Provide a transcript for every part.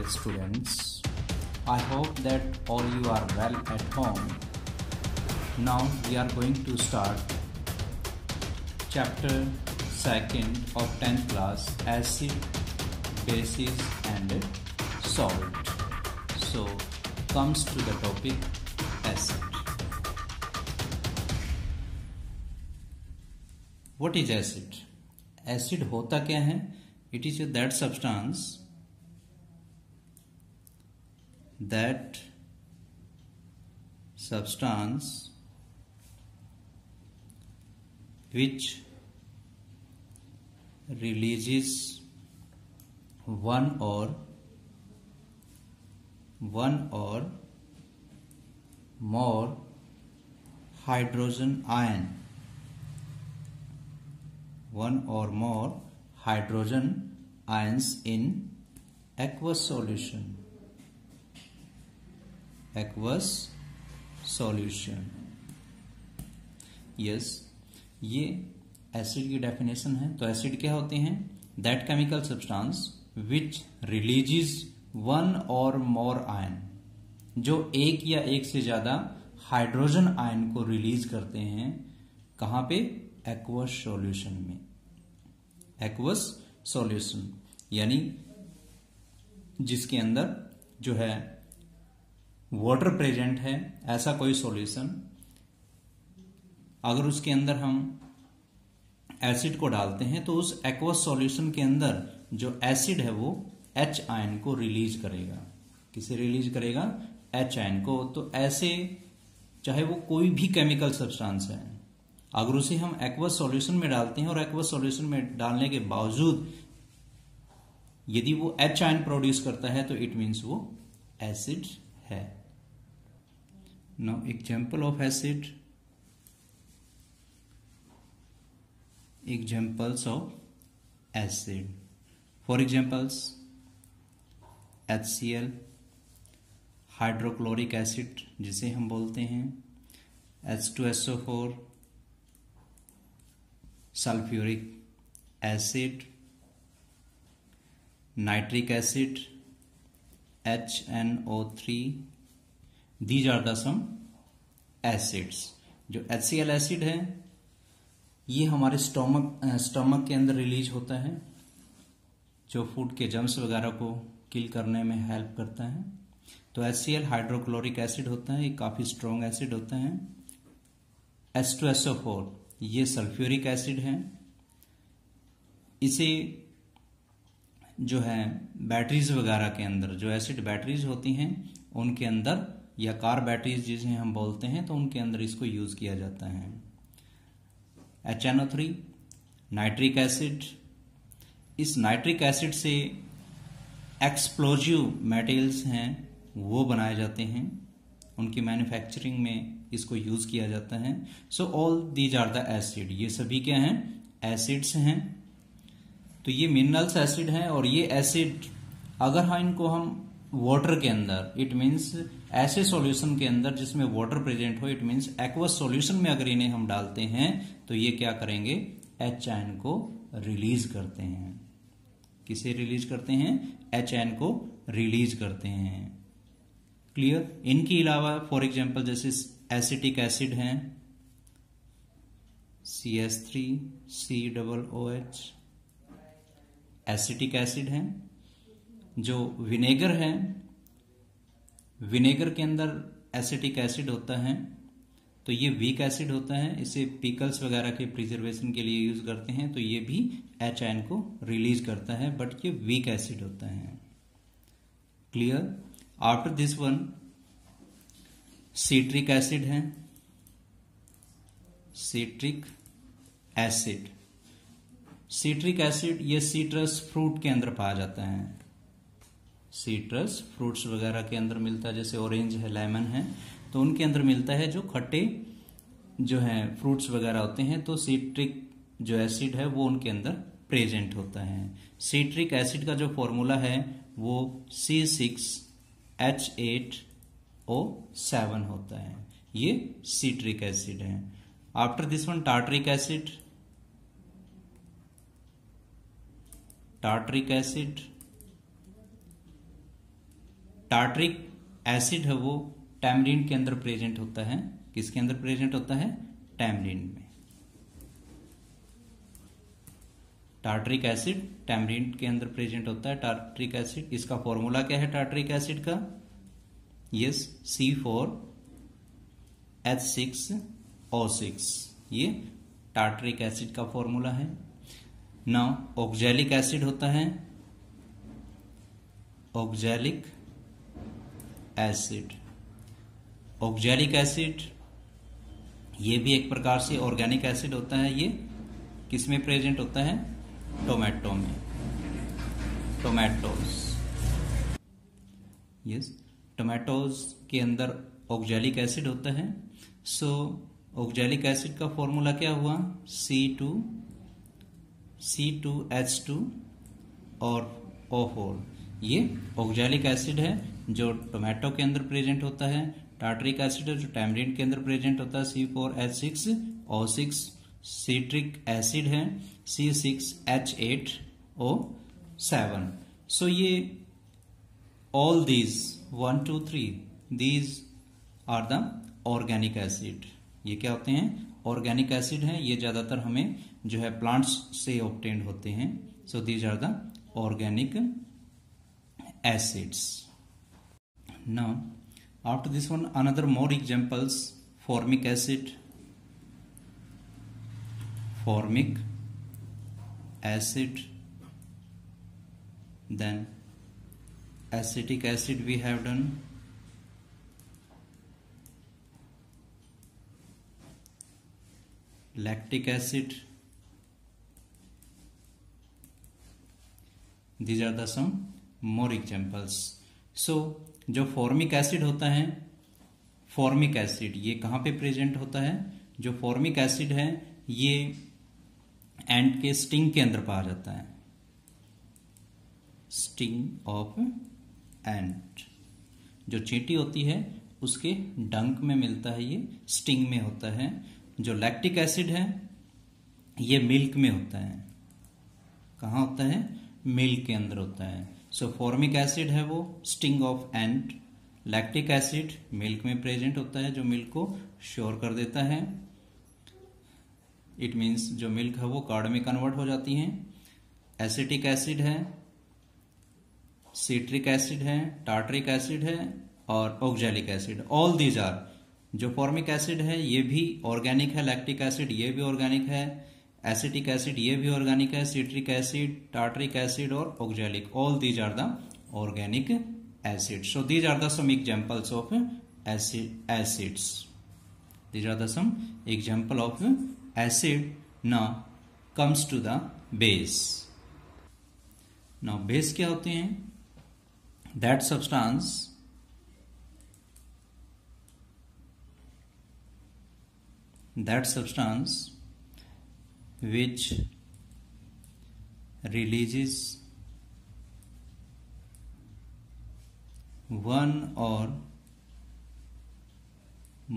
students. I hope that all you are well at home. Now we are going to start chapter 2nd of 10th class, acid, bases and salt. So comes to the topic acid. What is acid? Acid होता क्या है? It is that substance which releases one or more hydrogen ion, one or more hydrogen ions in aqueous solution. Yes, ये acid की definition है. तो acid क्या होते हैं? That chemical substance which releases one और मोर आयन, जो एक या एक से ज्यादा हाइड्रोजन आयन को रिलीज करते हैं. कहां पे? एक्वस सॉल्यूशन में. एक्वस सॉल्यूशन यानी जिसके अंदर जो है वाटर प्रेजेंट है, ऐसा कोई सॉल्यूशन. अगर उसके अंदर हम एसिड को डालते हैं तो उस एक्वस सॉल्यूशन के अंदर जो एसिड है वो H आयन को रिलीज करेगा. किसे रिलीज करेगा? H आयन को. तो ऐसे चाहे वो कोई भी केमिकल सब्सटेंस है, अगर उसे हम एक्वस सॉल्यूशन में डालते हैं और एक्वस सॉल्यूशन में डालने के बावजूद यदि वो H आयन प्रोड्यूस करता है तो इट मीन्स वो एसिड है. Now example of acid. Examples of acid. For examples, HCl, hydrochloric acid जिसे हम बोलते हैं, H2SO4, sulphuric acid, nitric acid, HNO3. These are the some acids. जो HCl एसिड है ये हमारे स्टमक के अंदर रिलीज होता है, जो फूड के जर्म्स वगैरह को किल करने में हेल्प करता है. तो HCl हाइड्रोक्लोरिक एसिड होता है, ये काफी स्ट्रॉन्ग एसिड होता है. H2SO4 ये सल्फ्यूरिक एसिड है. इसे जो है बैटरीज वगैरह के अंदर, जो एसिड बैटरीज होती हैं उनके अंदर, या कार बैटरीज जिसे हम बोलते हैं, तो उनके अंदर इसको यूज किया जाता है. HNO3 nitric acid. इस नाइट्रिक एसिड से एक्सप्लोजिव मटेरियल्स हैं वो बनाए जाते हैं, उनकी मैन्युफैक्चरिंग में इसको यूज किया जाता है. So all these are the acid. ये सभी क्या हैं? एसिड्स हैं. तो ये मिनरल्स एसिड हैं. और ये एसिड अगर इनको हम वाटर के अंदर, इट मीन्स ऐसे सॉल्यूशन के अंदर जिसमें वाटर प्रेजेंट हो, इट मीन्स एक्वस सॉल्यूशन में अगर इन्हें हम डालते हैं तो ये क्या करेंगे? H आयन को रिलीज करते हैं. किसे रिलीज करते हैं? H आयन को रिलीज करते हैं. क्लियर? इनके अलावा फॉर एग्जांपल जैसे एसिटिक एसिड हैं, CH3COOH. एसिटिक एसिड हैं. जो विनेगर है, विनेगर के अंदर एसिटिक एसिड होता है, तो ये वीक एसिड होता है. इसे पिकल्स वगैरह के प्रिजर्वेशन के लिए यूज करते हैं. तो ये भी H आयन को रिलीज करता है, बट ये वीक एसिड होता है. Clear? After this one citric acid है. Citric acid. सिट्रिक एसिड ये सिट्रस फ्रूट के अंदर पाया जाता है. सिट्रस फ्रूट्स वगैरह के अंदर मिलता है, जैसे ऑरेंज है, लेमन है, तो उनके अंदर मिलता है, जो खट्टे जो है फ्रूट्स वगैरह होते हैं. तो सिट्रिक जो एसिड है वो उनके अंदर प्रेजेंट होता है. सिट्रिक एसिड का जो फॉर्मूला है वो C6H8O7 होता है. ये सिट्रिक एसिड है. After this one tartaric acid. Tartaric acid tartaric acid है वो टैमरिन के अंदर प्रेजेंट होता है। किसके अंदर प्रेजेंट होता है? टैमरिन में। टार्ट्रिक एसिड टैमरिन के अंदर प्रेजेंट होता है। टार्ट्रिक एसिड, इसका फॉर्मूला क्या है टार्ट्रिक एसिड का? यस, C4H6O6, ये टार्ट्रिक एसिड का फॉर्मूला है। नाउ ऑक्जेलिक एसिड होता है ऑक्जेलिक एसिड। ऑक्जेलिक एसिड ये भी एक प्रकार से ऑर्गेनिक एसिड होता है। ये किसमें प्रेजेंट होता है? टोमेटो में, टोमेटोज। यस, टोमेटोज के अंदर ऑक्जेलिक एसिड होता है। सो ऑक्जेलिक एसिड का फॉर्मूला क्या हुआ? C2H2 और O4। ये ऑक्जेलिक एसिड है जो टोमेटो के अंदर प्रेजेंट होता है। टार्ट्रिक एसिड है जो टैमरिन के अंदर प्रेजेंट होता है, C4H6O6। सिट्रिक एसिड है C6H8O7। सो ये all these 1 2 3 these are the organic acid। ये क्या होते हैं? ऑर्गेनिक एसिड हैं। ये ज्यादातर हमें जो है प्लांट्स से ऑब्टेन्ड होते हैं। So these are the organic acids. Now after this one another more examples, formic acid, formic acid, then acetic acid we have done, lactic acid. These are the some more examples. So जो formic acid होता है, formic acid ये कहाँ पे present होता है? जो formic acid है ये एंट के स्टिंग के अंदर पाया जाता है। स्टिंग ऑफ एंट, जो चींटी होती है उसके डंक में मिलता है, ये स्टिंग में होता है। जो लैक्टिक एसिड है ये मिल्क में होता है। कहाँ होता है? मिल्क के अंदर होता है। सो फॉर्मिक एसिड है वो sting of ant. Lactic acid milk में प्रेजेंट होता है, जो मिल्क को श्योर कर देता है। इट मीन्स जो मिल्क है वो कार्ड में कन्वर्ट हो जाती है। एसिटिक एसिड है, सिट्रिक एसिड है, टार्ट्रिक एसिड है और oxalic acid. All these are, जो फॉर्मिक एसिड है ये भी ऑर्गेनिक है, लैक्टिक एसिड ये भी ऑर्गेनिक है, एसिटिक एसिड ये भी ऑर्गेनिक है, सिट्रिक एसिड, टार्ट्रिक एसिड और oxalic, all these are the organic acid. So these are the some examples of acids. These are the some example of acid. Now comes to the base. Now base क्या होते हैं? That substance which releases one or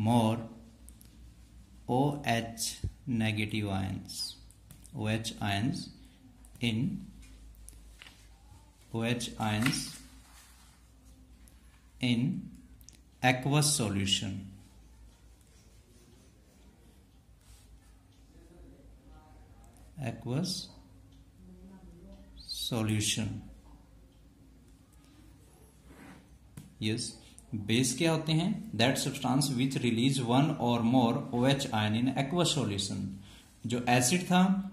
more OH negative ions, OH ions in aqueous solution. Aqueous solution. Yes. Base क्या होते हैं? That substance which release one और मोर OH ion in aqueous solution. जो acid था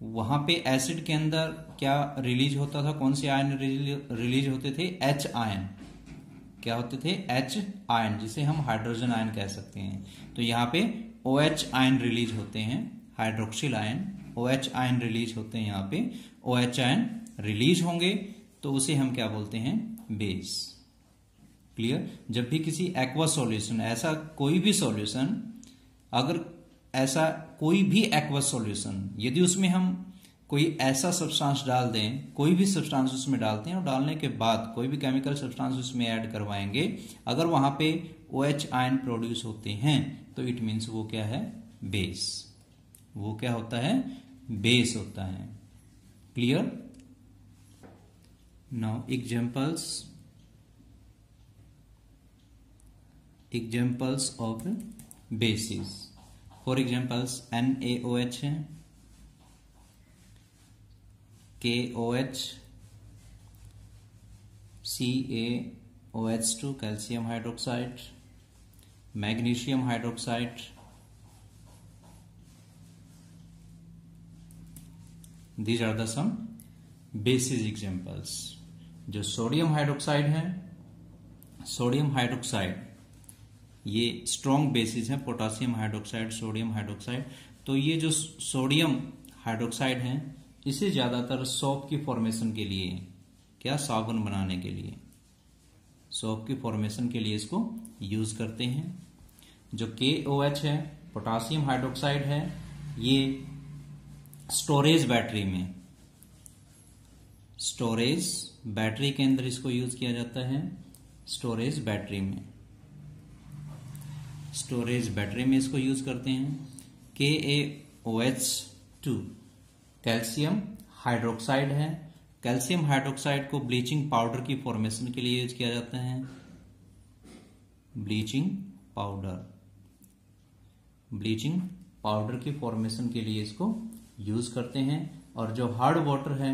वहां पे एसिड के अंदर क्या रिलीज होता था? कौन से आयन रिलीज होते थे? H ion. क्या होते थे? H आयन, जिसे हम हाइड्रोजन आयन कह सकते हैं। तो यहाँ पे OH आयन रिलीज होते हैं, hydroxyl ion, OH ion release होते हैं। यहाँ पे OH आयन रिलीज होंगे तो उसे हम क्या बोलते हैं? बेस। क्लियर? जब भी किसी एक्वा सॉल्यूशन, ऐसा कोई भी सॉल्यूशन, अगर ऐसा कोई भी एक्वा सॉल्यूशन यदि उसमें हम कोई ऐसा सब्सटेंस डाल दें, कोई भी सब्सटेंस उसमें डालते हैं और डालने के बाद कोई भी केमिकल सब्सटेंस उसमें ऐड करवाएंगे, अगर वहां पे OH आयन प्रोड्यूस होते हैं तो इट मीन्स वो क्या है? बेस। वो क्या होता है? बेस होता है। Clear? Now examples. Examples of basis, for examples NaOH है, KOH, CaOH2 calcium hydroxide, magnesium hydroxide, these are the some basis examples। जो सोडियम हाइड्रोक्साइड है, सोडियम हाइड्रोक्साइड ये स्ट्रॉन्ग बेसिस है, पोटासियम हाइड्रोक्साइड, सोडियम हाइड्रोक्साइड। तो ये जो sodium hydroxide है इसे ज्यादातर सोप की फॉर्मेशन के लिए, क्या साबुन बनाने के लिए, सोप की फॉर्मेशन के लिए इसको यूज करते हैं। जो KOH है, पोटासियम हाइड्रोक्साइड है, ये स्टोरेज बैटरी में, स्टोरेज बैटरी के अंदर इसको यूज किया जाता है, स्टोरेज बैटरी में, स्टोरेज बैटरी में इसको यूज करते हैं। KaOH2 कैल्शियम हाइड्रोक्साइड है, कैल्शियम हाइड्रोक्साइड को ब्लीचिंग पाउडर की फॉर्मेशन के लिए यूज किया जाता है, ब्लीचिंग पाउडर, ब्लीचिंग पाउडर की फॉर्मेशन के लिए इसको यूज करते हैं। और जो हार्ड वाटर है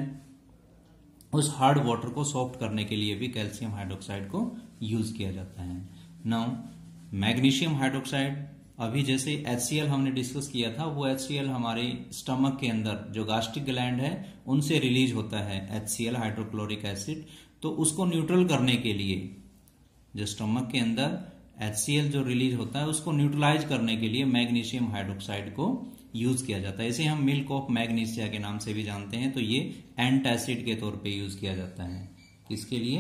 उस हार्ड वाटर को सॉफ्ट करने के लिए भी कैल्शियम हाइड्रोक्साइड को यूज किया जाता है। नाउ मैग्नीशियम हाइड्रोक्साइड, अभी जैसे HCl हमने डिस्कस किया था, वो HCl हमारे स्टमक के अंदर जो गास्ट्रिक ग्लैंड है उनसे रिलीज होता है HCl हाइड्रोक्लोरिक एसिड। तो उसको न्यूट्रल करने के लिए, जो स्टमक के अंदर HCl जो रिलीज होता है उसको न्यूट्रलाइज करने के लिए मैग्नीशियम हाइड्रोक्साइड को यूज किया जाता है। इसे हम मिल्क ऑफ मैग्नीशिया के नाम से भी जानते हैं। तो ये एंटासिड के तौर पे यूज किया जाता है, किसके लिए,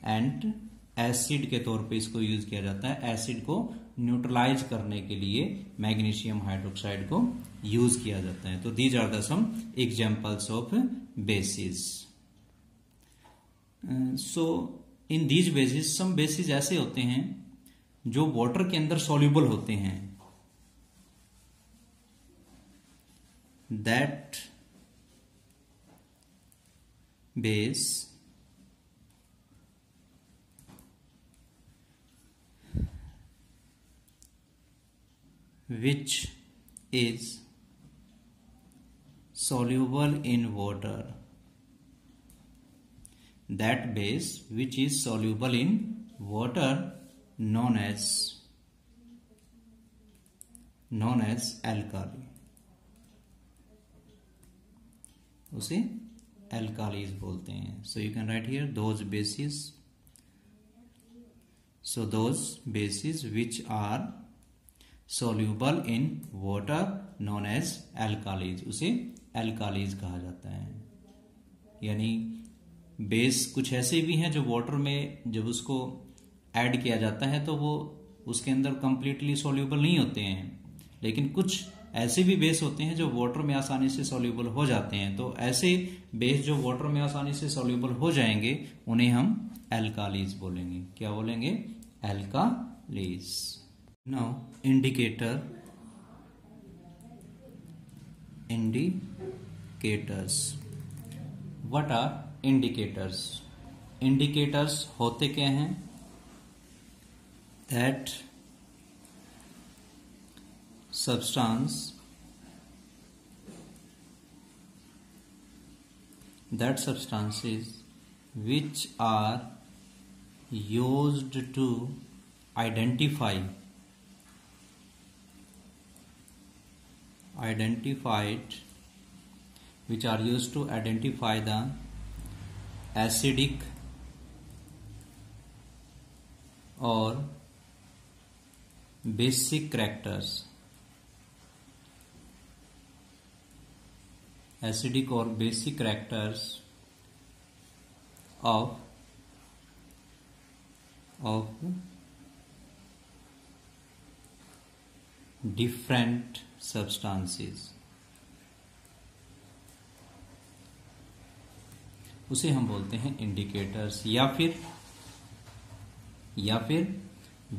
एंट एसिड के तौर पे इसको यूज किया जाता है, एसिड को न्यूट्रलाइज करने के लिए मैग्नीशियम हाइड्रोक्साइड को यूज किया जाता है। तो these are the some examples of bases. So in these bases, some bases ऐसे होते हैं जो वाटर के अंदर सॉल्युबल होते हैं, that base which is soluble in water, that base which is soluble in water known as alkali, उसे alkalis बोलते हैं। So you can write here those bases, so those bases which are soluble in water known as alkalis, उसे alkalis कहा जाता है। यानी base कुछ ऐसे भी हैं जो वाटर में जब उसको ऐड किया जाता है तो वो उसके अंदर कंप्लीटली सॉल्यूबल नहीं होते हैं, लेकिन कुछ ऐसे भी बेस होते हैं जो वाटर में आसानी से सॉल्यूबल हो जाते हैं। तो ऐसे बेस जो वाटर में आसानी से सॉल्यूबल हो जाएंगे उन्हें हम एल्कालीज बोलेंगे। क्या बोलेंगे, alkalis. Now indicator, indicators, what are indicators? Indicators होते क्या हैं, that substance that substances which are used to identify which are used to identify the acidic or basic characters, acidic or basic characters of different substances, उसे हम बोलते हैं indicators. या फिर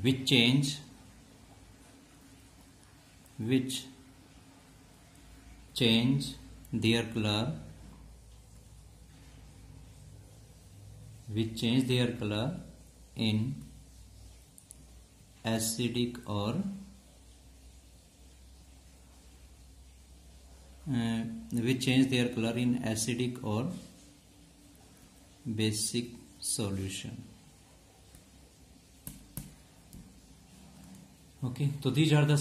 which change their color, in acidic और which change their color in acidic or basic solution. Okay, so these are the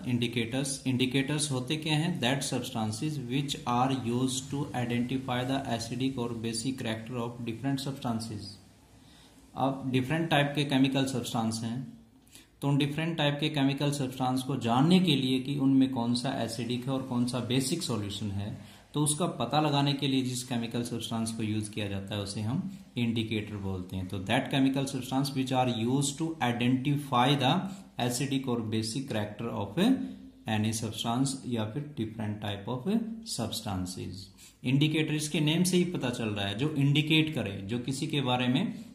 indicators. Indicators होते क्या हैं? That substances which are used to identify the acidic or basic character of different substances. अब different type के chemical substance हैं, तो उन different type के chemical substance को जानने के लिए कि उनमें कौन सा एसिडिक है और कौन सा बेसिक सॉल्यूशन है, तो उसका पता लगाने के लिए जिस केमिकल सब्सटेंस को यूज किया जाता है उसे हम इंडिकेटर बोलते हैं. तो that chemical substance which are used to identify the acidic और basic character of any substance या फिर different type of substances. Indicator इसके नेम से ही पता चल रहा है, जो इंडिकेट करे, जो किसी के बारे में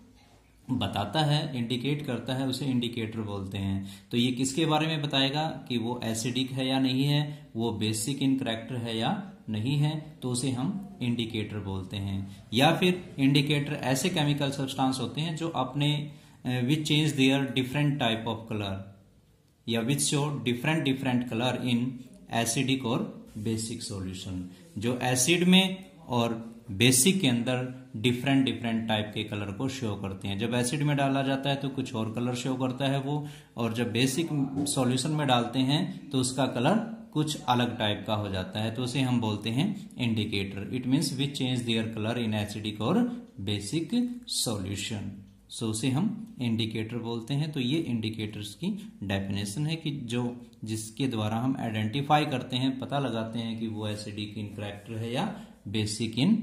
बताता है, इंडिकेट करता है, उसे इंडिकेटर बोलते हैं. तो ये किसके बारे में बताएगा कि वो एसिडिक है या नहीं है, वो बेसिक इन कैरेक्टर है या नहीं है, तो उसे हम इंडिकेटर बोलते हैं. या फिर इंडिकेटर ऐसे केमिकल सब्सटेंस होते हैं जो अपने which change their different type of colour या which show different colour in acidic और बेसिक सॉल्यूशन. जो एसिड में और बेसिक के अंदर डिफरेंट टाइप के कलर को शो करते हैं. जब एसिड में डाला जाता है तो कुछ और कलर शो करता है वो, और जब बेसिक सॉल्यूशन में डालते हैं तो उसका कलर कुछ अलग टाइप का हो जाता है, तो उसे हम बोलते हैं indicator. It means which change their colour in acidic और बेसिक सॉल्यूशन. सो उसे हम इंडिकेटर बोलते हैं. तो ये इंडिकेटर्स की डेफिनेशन है कि जो जिसके द्वारा हम आइडेंटिफाई करते हैं, पता लगाते हैं कि वो एसिडिक इन कैरेक्टर है या बेसिक इन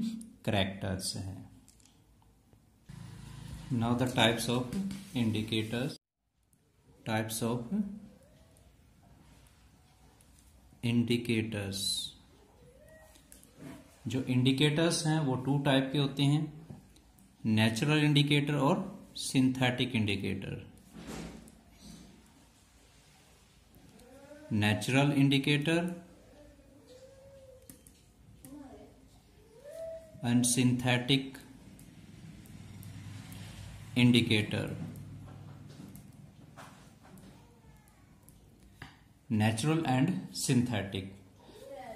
कैरेक्टर्स है. Now the types of indicators. Types of indicators. जो इंडिकेटर्स हैं वो 2 टाइप के होते हैं, नेचुरल इंडिकेटर और synthetic indicator. Natural indicator and synthetic indicator. Natural and synthetic.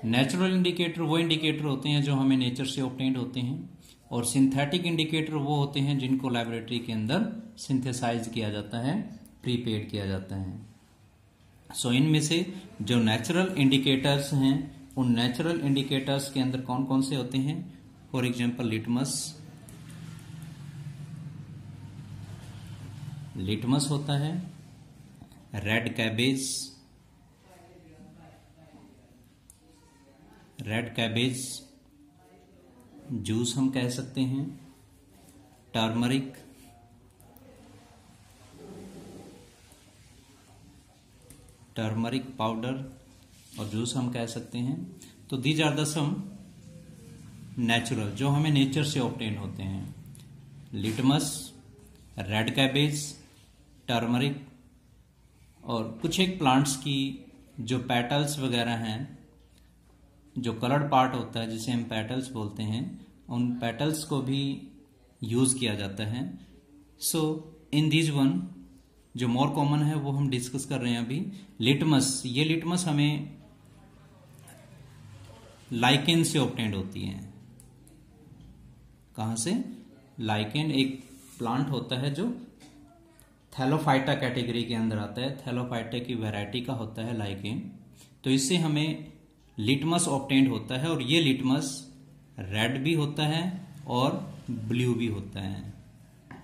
Natural indicator वो इंडिकेटर होते हैं जो हमें नेचर से ऑब्टेन्ड होते हैं, और सिंथेटिक इंडिकेटर वो होते हैं जिनको लैबोरेटरी के अंदर सिंथेसाइज किया जाता है, प्रीपेड किया जाता है. सो इनमें से जो नेचुरल इंडिकेटर्स हैं, उन नेचुरल इंडिकेटर्स के अंदर कौन कौन से होते हैं? फॉर एग्जाम्पल लिटमस होता है, रेड कैबेज जूस हम कह सकते हैं, टर्मरिक पाउडर और जूस हम कह सकते हैं. तो these are the some natural जो हमें नेचर से ऑब्टेन होते हैं. लिटमस, रेड कैबेज, टर्मरिक, और कुछ एक प्लांट्स की जो पेटल्स वगैरह हैं, जो कलर्ड पार्ट होता है जिसे हम पेटल्स बोलते हैं, उन पेटल्स को भी यूज किया जाता है. सो इन दिस वन जो मोर कॉमन है वो हम डिस्कस कर रहे हैं अभी. लिटमस, ये लिटमस हमें लाइकेन से ऑब्टेन्ड होती है. कहां से? लाइकेन एक प्लांट होता है जो थैलोफाइटा कैटेगरी के अंदर आता है. थैलोफाइटा की वैरायटी का होता है लाइकेन. तो इससे हमें लिटमस ऑब्टेन्ड होता है, और ये लिटमस रेड भी होता है और ब्लू भी होता है.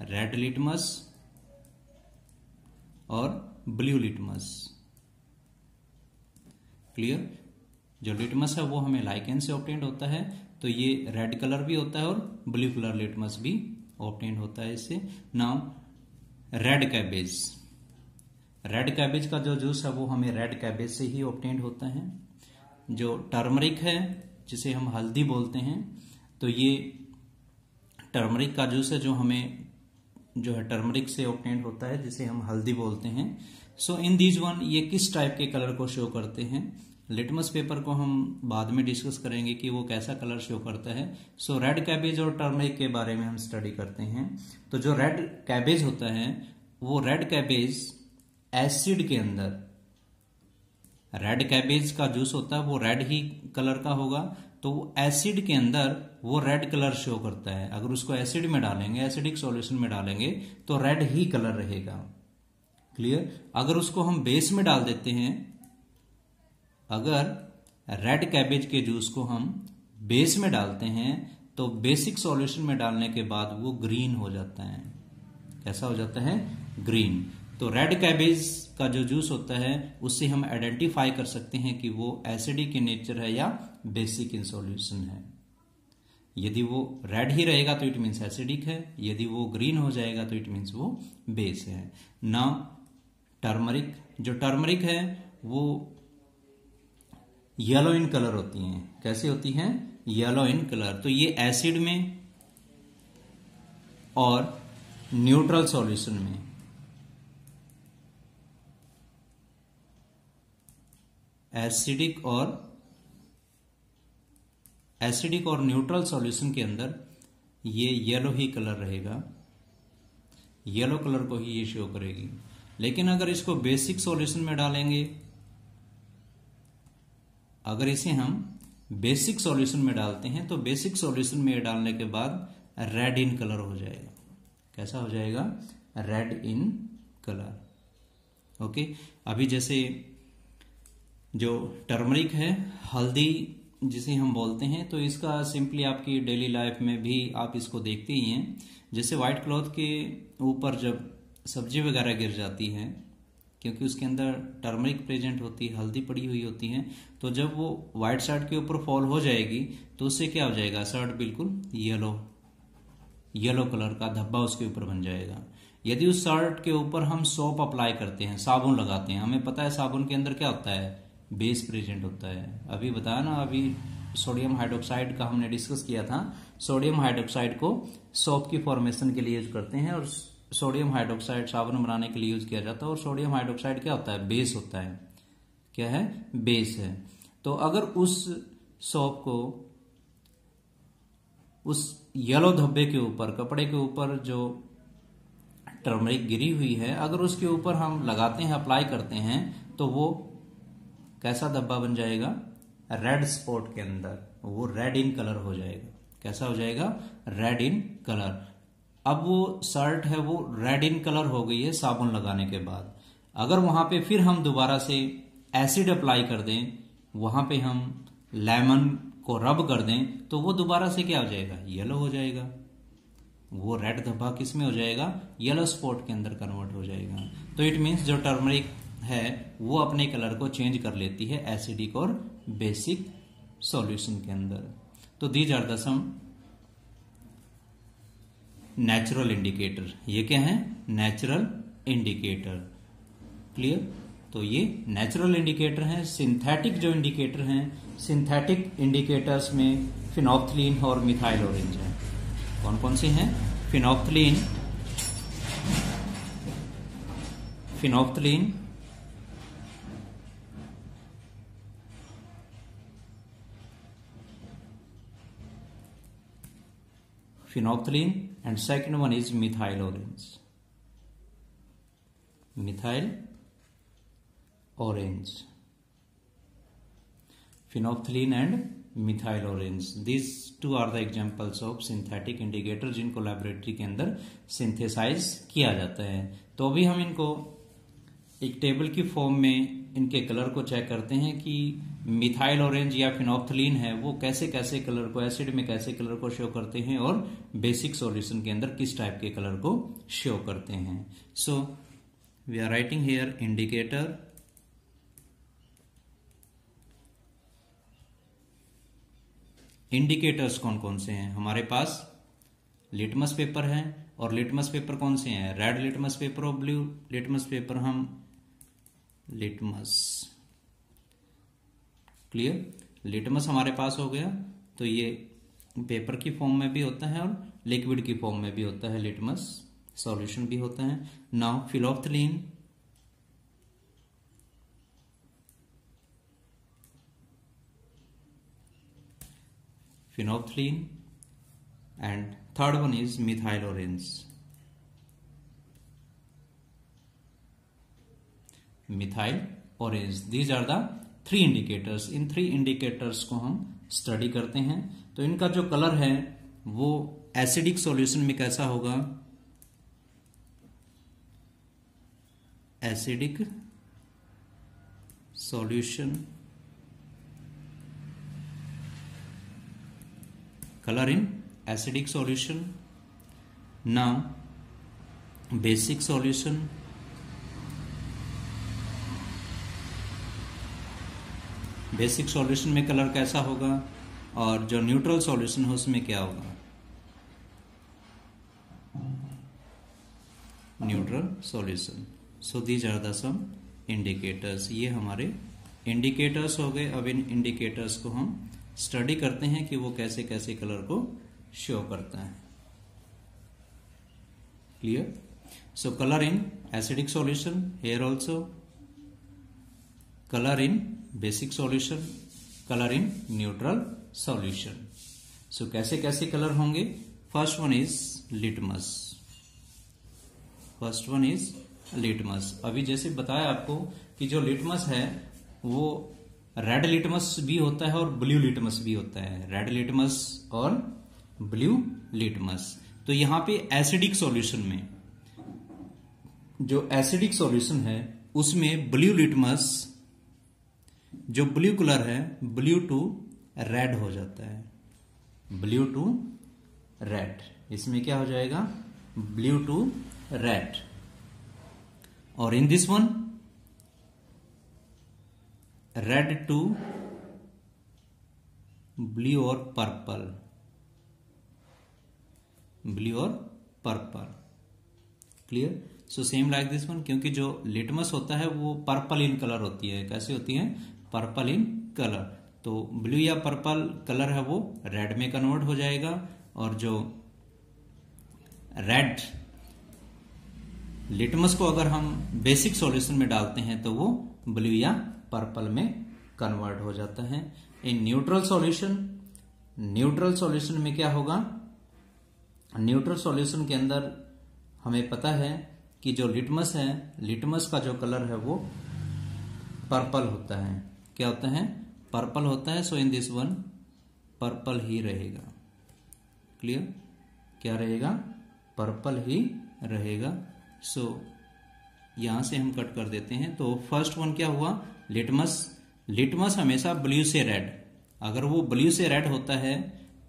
रेड लिटमस और ब्लू लिटमस. क्लियर? जो लिटमस है वो हमें लाइकेन से ऑब्टेन्ड होता है, तो ये रेड कलर भी होता है और ब्लू कलर लिटमस भी ऑब्टेन्ड होता है इससे. नाउ रेड कैबेज का जो जूस है वो हमें रेड कैबेज से ही ऑब्टेन्ड होता है. जो टर्मरिक है जिसे हम हल्दी बोलते हैं, तो ये टर्मरिक का जूस है जो हमें जो है टर्मरिक से ऑब्टेन्ड होता है, जिसे हम हल्दी बोलते हैं. सो इन दीज वन, ये किस टाइप के कलर को शो करते हैं? लिटमस पेपर को हम बाद में डिस्कस करेंगे कि वो कैसा कलर शो करता है। सो रेड कैबेज और टर्मरिक के बारे में हम स्टडी करते हैं। तो जो रेड कैबेज होता है, वो रेड कैबेज एसिड के अंदर, रेड कैबेज का जूस होता है वो रेड ही कलर का होगा, तो एसिड के अंदर वो रेड कलर शो करता है। अगर उसको एसिड में डालेंगे, एसिडिक सॉल्यूशन में डालेंगे, तो रेड ही कलर रहेगा। क्लियर? अगर उसको हम बेस में डाल देते हैं, अगर रेड कैबेज के जूस को हम बेस में डालते हैं, तो बेसिक सॉल्यूशन में डालने के बाद वो ग्रीन हो जाता है। कैसा हो जाता है? ग्रीन। तो रेड कैबेज का जो जूस होता है, उससे हम आइडेंटिफाई कर सकते हैं कि वो एसिडिक इन नेचर है या बेसिक इन सॉल्यूशन है। यदि वो रेड ही रहेगा तो इट मीन्स एसिडिक है, यदि वो ग्रीन हो जाएगा तो इट मीन्स वो बेस है। ना टर्मरिक, जो टर्मरिक है वो येलो इन कलर होती हैं। कैसी होती हैं? Yellow in colour. तो ये एसिड में और न्यूट्रल सॉल्यूशन में, एसिडिक और न्यूट्रल सॉल्यूशन के अंदर ये येलो ही कलर रहेगा, येलो कलर को ही ये शो करेगी। लेकिन अगर इसको बेसिक सॉल्यूशन में डालेंगे, अगर इसे हम बेसिक सॉल्यूशन में डालते हैं, तो बेसिक सॉल्यूशन में डालने के बाद रेड इन कलर हो जाएगा। कैसा हो जाएगा? Red in colour. ओके। अभी जैसे जो टर्मरिक है, हल्दी जिसे हम बोलते हैं, तो इसका सिंपली आपकी डेली लाइफ में भी आप इसको देखते ही हैं। जैसे व्हाइट क्लॉथ के ऊपर जब सब्जी वगैरह गिर जाती है, क्योंकि उसके अंदर टर्मरिक प्रेजेंट होती है, हल्दी पड़ी हुई होती है, तो जब वो व्हाइट शर्ट के ऊपर फॉल हो जाएगी तो उससे क्या हो जाएगा? शर्ट बिल्कुल येलो कलर का धब्बा उसके ऊपर बन जाएगा। यदि उस शर्ट के ऊपर हम सोप अप्लाई करते हैं, साबुन लगाते हैं, हमें पता है साबुन के अंदर क्या होता है? बेस प्रेजेंट होता है। अभी बताया ना, अभी सोडियम हाइड्रोक्साइड का हमने डिस्कस किया था। सोडियम हाइड्रोक्साइड को सोप की फॉर्मेशन के लिए यूज करते हैं, और सोडियम हाइड्रोक्साइड साबुन बनाने के लिए यूज किया जाता है। और सोडियम हाइड्रोक्साइड क्या होता है? बेस होता है। क्या है? बेस है। तो अगर उस सोप को उस येलो धब्बे के ऊपर, कपड़े के ऊपर जो टर्मरिक गिरी हुई है, अगर उसके ऊपर हम लगाते हैं, अप्लाई करते हैं, तो वो कैसा धब्बा बन जाएगा? रेड स्पॉट के अंदर वो रेड इन कलर हो जाएगा। कैसा हो जाएगा? Red in colour. अब वो शर्ट है वो रेड इन कलर हो गई है साबुन लगाने के बाद। अगर वहां पे फिर हम दोबारा से एसिड अप्लाई कर दें, वहां पे हम लेमन को रब कर दें, तो वो दोबारा से क्या हो जाएगा? येलो हो जाएगा। वो रेड धब्बा किस में हो जाएगा? येलो स्पॉट के अंदर कन्वर्ट हो जाएगा। तो इट मीन्स जो टर्मरिक है वो अपने कलर को चेंज कर लेती है एसिडिक और बेसिक सॉल्यूशन के अंदर। तो these are the some natural indicator. ये क्या है? Natural indicator. क्लियर? तो ये नेचुरल इंडिकेटर हैं। सिंथेटिक जो इंडिकेटर हैं, सिंथेटिक इंडिकेटर्स में फिनोप्थलीन और मिथाइल ऑरेंज है। कौन कौन से हैं? Phenolphthalein, and second one is methyl orange. Phenolphthalein and methyl orange. These two are the examples of synthetic indicator जिनको लैबोरेटरी के अंदर सिंथेसाइज किया जाता है। तो अभी हम इनको एक टेबल की फॉर्म में इनके कलर को चेक करते हैं कि मिथाइल ऑरेंज या फिनोप्थलीन है वो कैसे कैसे कलर को, एसिड में कैसे कलर को शो करते हैं और बेसिक सॉल्यूशन के अंदर किस टाइप के कलर को शो करते हैं। So we are writing here indicator, indicators कौन कौन से हैं हमारे पास? लिटमस पेपर है, और लिटमस पेपर कौन से हैं? रेड लिटमस पेपर और ब्लू लिटमस पेपर। हम लिटमस, क्लियर, लिटमस हमारे पास हो गया। तो ये पेपर की फॉर्म में भी होता है और लिक्विड की फॉर्म में भी होता है, लिटमस सॉल्यूशन भी होता है। Now phenolphthalein, phenolphthalein, and third one is methyl orange. Methyl orange. These are the three indicators. In 3 indicators को हम स्टडी करते हैं. तो इनका जो कलर है वो एसिडिक सॉल्यूशन में कैसा होगा? Acidic solution color in acidic solution. Now basic solution, basic solution में कलर कैसा होगा और जो न्यूट्रल सॉल्यूशन है उसमें क्या होगा? Neutral solution. So these are the some indicators. ये हमारे इंडिकेटर्स हो गए. अब इन इंडिकेटर्स को हम स्टडी करते हैं कि वो कैसे कैसे कलर को शो करता है. Clear? So colour in acidic solution, here also colour in basic solution, colour in neutral solution. So कैसे कैसे कलर होंगे? First one is litmus. First one is litmus. अभी जैसे बताया आपको कि जो लिटमस है वो रेड लिटमस भी होता है और ब्लू लिटमस भी होता है. रेड लिटमस और ब्लू लिटमस. तो यहां पे एसिडिक सॉल्यूशन में, जो एसिडिक सॉल्यूशन है उसमें ब्लू लिटमस, जो ब्लू कलर है, ब्लू टू रेड हो जाता है. Blue to red. इसमें क्या हो जाएगा? Blue to red. और in this one red to blue और पर्पल. ब्लू और purple. Clear? So same like this one. क्योंकि जो लिटमस होता है वो पर्पल इन कलर होती है. कैसे होती है? Purple in colour. तो ब्लू या पर्पल कलर है वो रेड में कन्वर्ट हो जाएगा. और जो रेड लिटमस को अगर हम बेसिक सॉल्यूशन में डालते हैं तो वो ब्लू या पर्पल में कन्वर्ट हो जाता है. इन न्यूट्रल सॉल्यूशन, न्यूट्रल सॉल्यूशन में क्या होगा? न्यूट्रल सॉल्यूशन के अंदर हमें पता है कि जो लिटमस है, लिटमस का जो कलर है वो पर्पल होता है. क्या होता है? पर्पल होता है. सो इन दिस वन पर्पल ही रहेगा. क्लियर? क्या रहेगा? पर्पल ही रहेगा. सो यहां से हम कट कर देते हैं. तो फर्स्ट वन क्या हुआ? लिटमस. लिटमस हमेशा ब्लू से रेड. अगर वो ब्लू से रेड होता है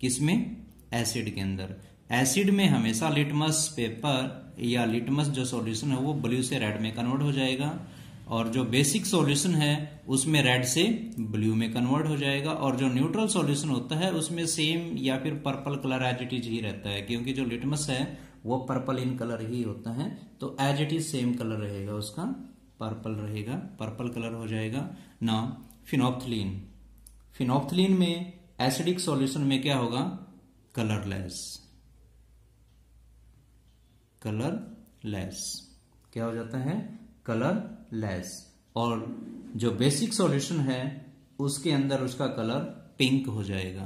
किसमें? एसिड के अंदर. एसिड में हमेशा लिटमस पेपर या लिटमस जो सॉल्यूशन है वो ब्लू से रेड में कन्वर्ट हो जाएगा. और जो बेसिक सॉल्यूशन है उसमें रेड से ब्लू में कन्वर्ट हो जाएगा. और जो न्यूट्रल सॉल्यूशन होता है उसमें सेम या फिर purple colour as it is ही रहता है. क्योंकि जो लिटमस है वो पर्पल इन कलर ही होता है. तो as it is same colour रहेगा उसका, पर्पल रहेगा, पर्पल कलर हो जाएगा. Now phenolphthalein. फिनोप्थलीन में एसिडिक सॉल्यूशन में क्या होगा? कलरलेस. कलरलेस. क्या हो जाता है? कलरलेस. और जो बेसिक सॉल्यूशन है उसके अंदर उसका कलर पिंक हो जाएगा.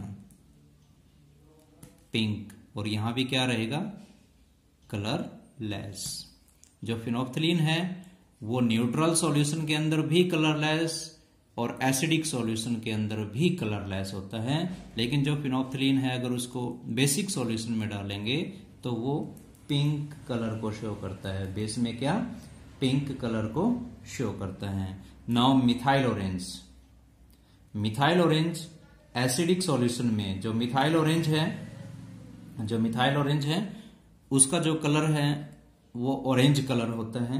पिंक. और यहां भी क्या रहेगा? कलरलेस. जो फिनोप्थलीन है वो न्यूट्रल सॉल्यूशन के अंदर भी कलरलेस और एसिडिक सॉल्यूशन के अंदर भी कलरलेस होता है. लेकिन जो फिनोप्थलीन है अगर उसको बेसिक सॉल्यूशन में डालेंगे तो वो पिंक कलर को शो करता है. बेस में क्या? पिंक कलर को शो करता है. Now methyl orange. Methyl orange acidic solution में, जो मिथाइल ऑरेंज है, जो मिथाइल ऑरेंज है उसका जो कलर है वो ऑरेंज कलर होता है.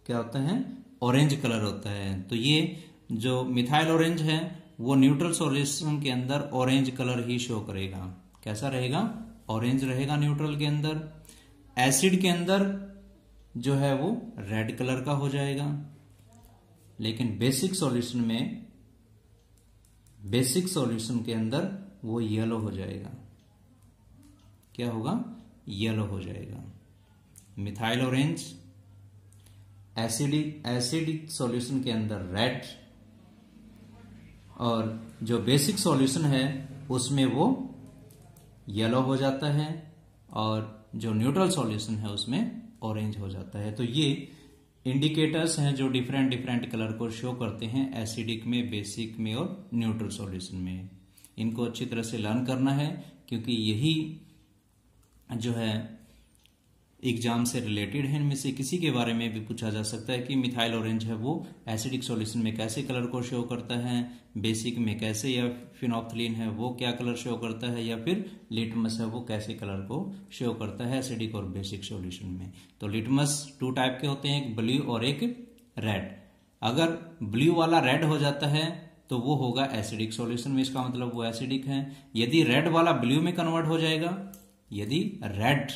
क्या होता है? ऑरेंज कलर होता है. तो ये जो मिथाइल ऑरेंज है वो न्यूट्रल सॉल्यूशन के अंदर ऑरेंज कलर ही शो करेगा. कैसा रहेगा? ऑरेंज रहेगा न्यूट्रल के अंदर. एसिड के अंदर जो है वो रेड कलर का हो जाएगा. लेकिन बेसिक सॉल्यूशन में, बेसिक सॉल्यूशन के अंदर वो येलो हो जाएगा. क्या होगा? येलो हो जाएगा. मिथाइल ऑरेंज एसिडिक सॉल्यूशन के अंदर रेड, और जो बेसिक सॉल्यूशन है उसमें वो येलो हो जाता है और जो न्यूट्रल सॉल्यूशन है उसमें ऑरेंज हो जाता है। तो ये इंडिकेटर्स हैं जो डिफरेंट डिफरेंट कलर को शो करते हैं एसिडिक में, बेसिक में और न्यूट्रल सॉल्यूशन में। इनको अच्छी तरह से लर्न करना है क्योंकि यही जो है एग्जाम से रिलेटेड है। इनमें से किसी के बारे में भी पूछा जा सकता है कि मिथाइल ऑरेंज है वो एसिडिक सॉल्यूशन में कैसे कलर को शो करता है, बेसिक में कैसे, या फिनोप्थलीन है वो क्या कलर शो करता है, या फिर लिटमस है वो कैसे कलर को शो करता है एसिडिक और बेसिक सॉल्यूशन में। तो लिटमस 2 टाइप के होते हैं, एक ब्लू और एक रेड। अगर ब्लू वाला रेड हो जाता है तो वो होगा एसिडिक सॉल्यूशन में, इसका मतलब वो एसिडिक है। यदि रेड वाला ब्लू में कन्वर्ट हो जाएगा, यदि रेड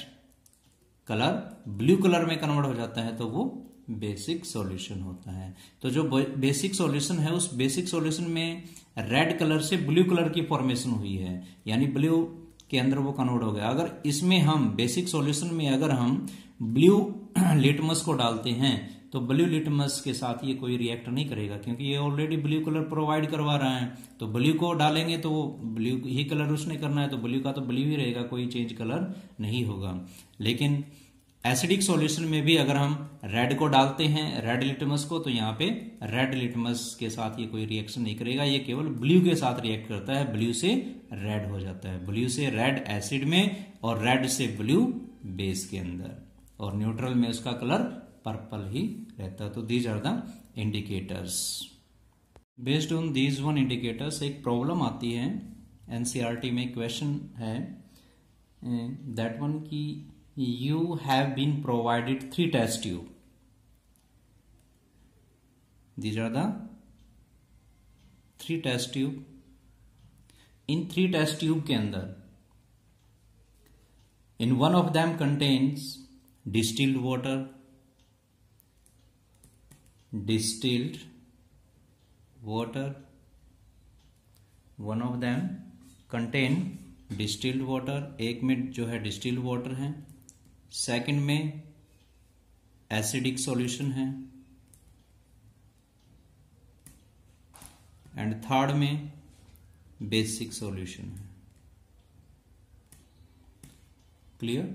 कलर ब्लू कलर में कन्वर्ट हो जाता है तो वो बेसिक सॉल्यूशन होता है। तो जो बेसिक सॉल्यूशन है उस बेसिक सॉल्यूशन में रेड कलर से ब्लू कलर की फॉर्मेशन हुई है, यानी ब्लू के अंदर वो कन्वर्ट हो गया। अगर इसमें हम बेसिक सॉल्यूशन में अगर हम ब्लू लिटमस को डालते हैं तो ब्लू लिटमस के साथ ये कोई रिएक्ट नहीं करेगा क्योंकि ये ऑलरेडी ब्लू कलर प्रोवाइड करवा रहा है। तो ब्लू को डालेंगे तो वो ब्लू ही कलर उसने करना है, तो ब्लू का तो ब्लू ही रहेगा, कोई चेंज कलर नहीं होगा। लेकिन एसिडिक सॉल्यूशन में भी अगर हम रेड को डालते हैं, रेड लिटमस को, तो यहाँ पे रेड लिटमस के साथ ये कोई रिएक्शन नहीं करेगा, ये केवल ब्लू के साथ रिएक्ट करता है, ब्लू से रेड हो जाता है, ब्लू से रेड एसिड में और रेड से ब्लू बेस के अंदर, और न्यूट्रल में उसका कलर पर्पल ही रहता है। तो these are the indicators. Based on these one indicators एक प्रॉब्लम आती है एनसीईआरटी में, क्वेश्चन है दैट वन की you have been provided 3 test tube. These are the 3 test tube. In 3 test tube के अंदर in one of them contains distilled water, one of them contain distilled water, एक में जो है distilled water है, second में acidic solution है, and third में बेसिक सॉल्यूशन है। क्लियर?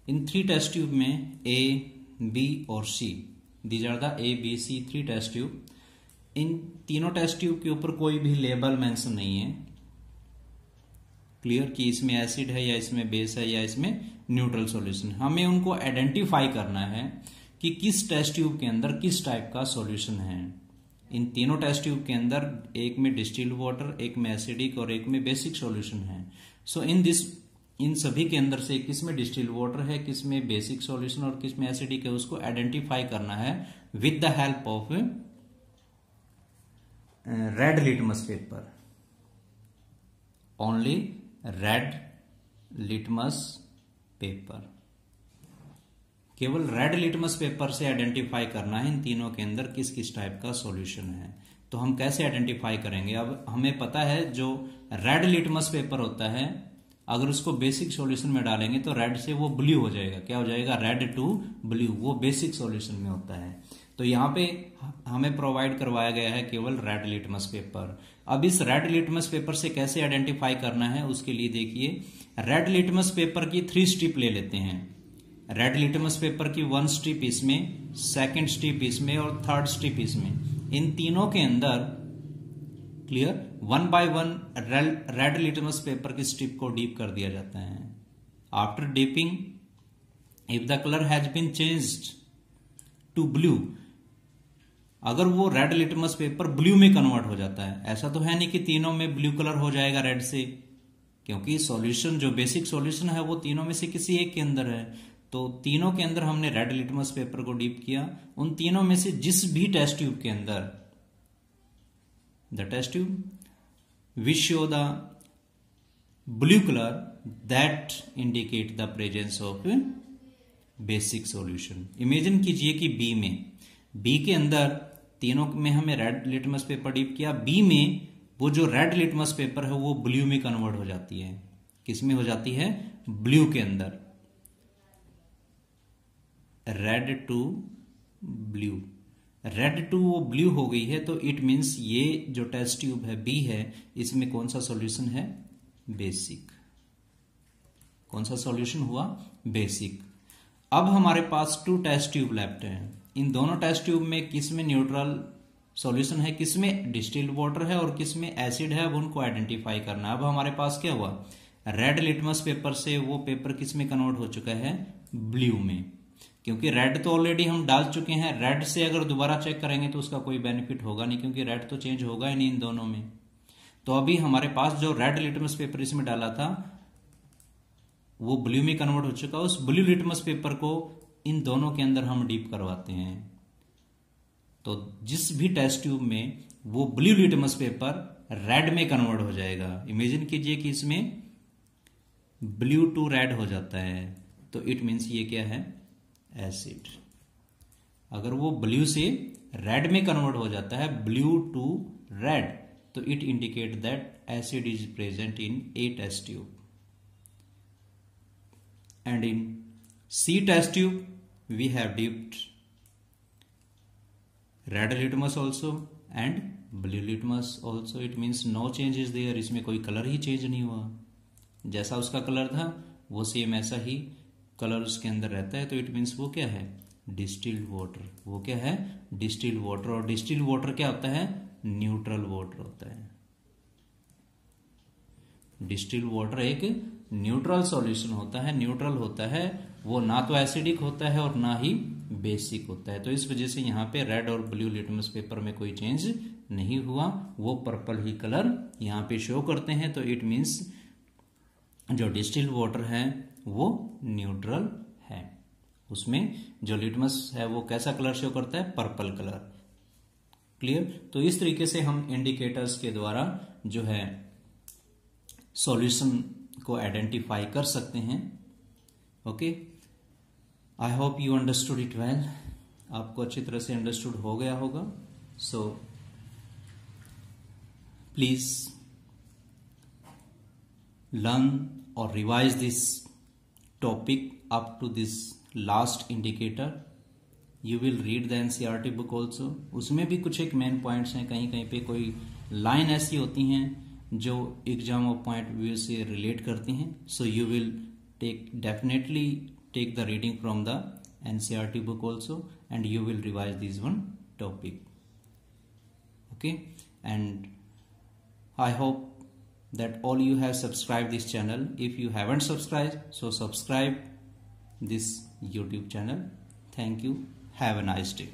इन 3 टेस्ट ट्यूब में ए, बी और C, these are the A, B, C 3 test tube. इन तीनों टेस्ट ट्यूब के ऊपर कोई भी लेबल मेंशन नहीं है, क्लियर, कि इसमें एसिड है या इसमें बेस है या इसमें न्यूट्रल सॉल्यूशन। हमें उनको आइडेंटिफाई करना है कि किस टेस्ट ट्यूब के अंदर किस टाइप का सॉल्यूशन है। इन तीनों टेस्ट ट्यूब के अंदर एक में डिस्टिल्ड वाटर, एक में एसिडिक और एक में बेसिक सॉल्यूशन है। सो इन सभी के अंदर से किस में डिस्टिल्ड वाटर है, किस में बेसिक सॉल्यूशन और किस में एसिडिक है, उसको आइडेंटिफाई करना है with the help of red litmus paper, only red litmus paper. केवल रेड लिटमस पेपर से आइडेंटिफाई करना है इन तीनों के अंदर किस किस टाइप का सॉल्यूशन है। तो हम कैसे आइडेंटिफाई करेंगे? अब हमें पता है जो रेड लिटमस पेपर होता है अगर उसको बेसिक सॉल्यूशन में डालेंगे तो रेड से वो ब्लू हो जाएगा। क्या हो जाएगा? रेड टू ब्लू, वो बेसिक सॉल्यूशन में होता है। तो यहाँ पे हमें प्रोवाइड करवाया गया है केवल रेड लिटमस पेपर। अब इस रेड लिटमस पेपर से कैसे आइडेंटिफाई करना है उसके लिए देखिए, रेड लिटमस पेपर की 3 स्ट्रिप ले लेते हैं। रेड लिटमस पेपर की 1 स्ट्रिप इसमें, 2nd स्ट्रिप इसमें और 3rd स्ट्रिप इसमें। इन तीनों के अंदर clear 1 by 1 red litmus paper की स्ट्रिप को डीप कर दिया जाता है। After dipping if the colour has been changed to blue, अगर वो रेड लिटमस पेपर ब्लू में कन्वर्ट हो जाता है, ऐसा तो है नहीं कि तीनों में ब्लू कलर हो जाएगा रेड से, क्योंकि सॉल्यूशन जो बेसिक सॉल्यूशन है वो तीनों में से किसी एक के अंदर है। तो तीनों के अंदर हमने रेड लिटमस पेपर को डीप किया, उन तीनों में से जिस भी टेस्ट ट्यूब के अंदर the test tube which show the blue colour that indicate the presence of basic solution. Imagine कीजिए कि बी के अंदर तीनों में हमें रेड लिटमस पेपर डीप किया, बी में वो जो रेड लिटमस पेपर है वो ब्लू में कन्वर्ट हो जाती है। किस में हो जाती है? ब्लू के अंदर, red to blue, red to वो ब्लू हो गई है। तो इट मीन्स ये जो टेस्ट ट्यूब है बी है, इसमें कौन सा सॉल्यूशन है? बेसिक। कौन सा सॉल्यूशन हुआ? बेसिक। अब हमारे पास 2 टेस्ट ट्यूब लेफ्ट हैं। इन दोनों टेस्ट ट्यूब में किस में न्यूट्रल सॉल्यूशन है, किस में डिस्टिल्ड वाटर है और किस में एसिड है, अब उनको आइडेंटिफाई करना। अब हमारे पास क्या हुआ, रेड लिटमस पेपर से वो पेपर किस में कन्वर्ट हो चुका है, ब्लू में। क्योंकि रेड तो ऑलरेडी हम डाल चुके हैं, रेड से अगर दोबारा चेक करेंगे तो उसका कोई बेनिफिट होगा नहीं, क्योंकि रेड तो चेंज होगा ही नहीं इन दोनों में। तो अभी हमारे पास जो रेड लिटमस पेपर इसमें डाला था वो ब्लू में कन्वर्ट हो चुका। उस ब्लू लिटमस पेपर को इन दोनों के अंदर हम डीप करवाते हैं। तो जिस भी टेस्ट ट्यूब में वो ब्लू लिटमस पेपर रेड में कन्वर्ट हो जाएगा। इमेजिन कीजिए कि इसमें ब्लू टू रेड हो जाता है, तो इट मीन्स ये क्या है, एसिड। अगर वो ब्लू से रेड में कन्वर्ट हो जाता है, ब्लू टू रेड, तो it indicate that acid is present in a test tube. And in C test tube we have dipped red litmus also and blue litmus also. It means no change is there. इसमें कोई colour ही change नहीं हुआ, जैसा उसका colour था वो same ऐसा ही colour उसके अंदर रहता है। तो इट मीन्स वो क्या है, डिस्टिल्ड वाटर। वो क्या है, डिस्टिल्ड वाटर। और डिस्टिल्ड वाटर क्या होता है, न्यूट्रल वाटर होता है। डिस्टिल्ड वाटर एक न्यूट्रल सॉल्यूशन होता है। न्यूट्रल होता है वो, ना तो एसिडिक होता है और ना ही बेसिक होता है। तो इस वजह से यहाँ पे रेड और ब्लू लिटमस पेपर में कोई चेंज नहीं हुआ, वो पर्पल ही कलर यहाँ पे शो करते हैं। तो इट मीन्स जो डिस्टिल्ड वाटर है वो न्यूट्रल है। उसमें जो लिटमस है वो कैसा कलर शो करता है, पर्पल कलर। क्लियर? तो इस तरीके से हम इंडिकेटर्स के द्वारा जो है सॉल्यूशन को आइडेंटिफाई कर सकते हैं। Okay, I hope you understood it well. आपको अच्छी तरह से अंडरस्टूड हो गया होगा। सो प्लीज लर्न और revise this topic up to this last indicator. You will read the NCERT book also. उसमें भी कुछ एक मेन पॉइंट्स हैं, कहीं कहीं पे कोई लाइन ऐसी होती हैं जो एग्जाम ऑफ पॉइंट व्यू से रिलेट करती हैं। So you will definitely take the reading from the NCERT book also and you will revise this one topic. Okay, and I hope that all you have subscribed this channel. If you haven't subscribed, so subscribe this YouTube channel. Thank you. Have a nice day.